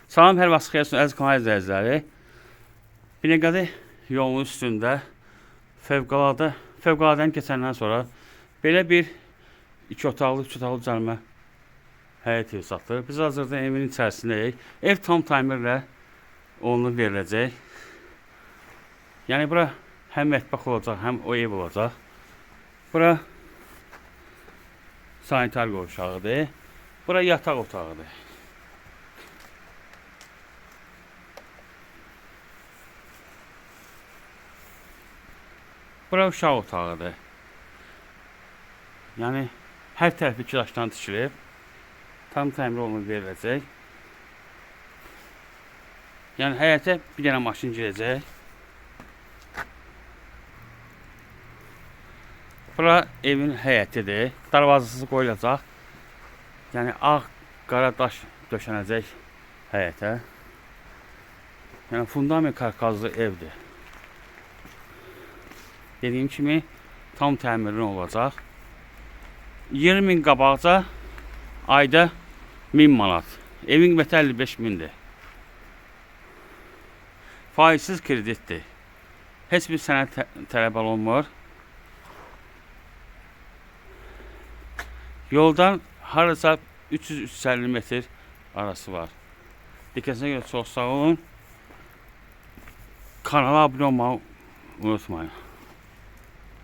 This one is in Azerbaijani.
Salam, hər vaxt xeyirsin, əziz kanal izləyiciləri. Binəqədi yolunun üstündə fövqəladəni keçəndən sonra belə bir 2 otaqlı, 3 otaqlı cərimə həyət evi satılır. Biz hazırda evin içərisindəyik. Ev tam təmirlə olunub veriləcək. Yəni bura həm mətbəx olacaq, həm o ev olacaq. Bura sanitar qovşağıdır. Bura yataq otağıdır. Bura uşaq otağıdır. Yəni hər tərəfi 2 daşdan tikilib. Tam təmir olunub veriləcək. Yəni həyətə bir dənə maşın girəcək. Bura evin həyətidir. Darvazası qoyulacaq. Yəni ağ, qara daş döşənəcək həyətə. Yəni fundament karkazlı evdir. Dediyim kimi tam təmirli olacaq. 20.000 qabaqca ayda 1000 manat. Evin qiyməti 55.000-dir. Faizsiz kreditdir. Heç bir sənəd tələb olunmur. Yoldan harasa 300-350 metr arası var. Diqqətinizə görə çox sağ olun. Kanala abunə olmağı unutmayın.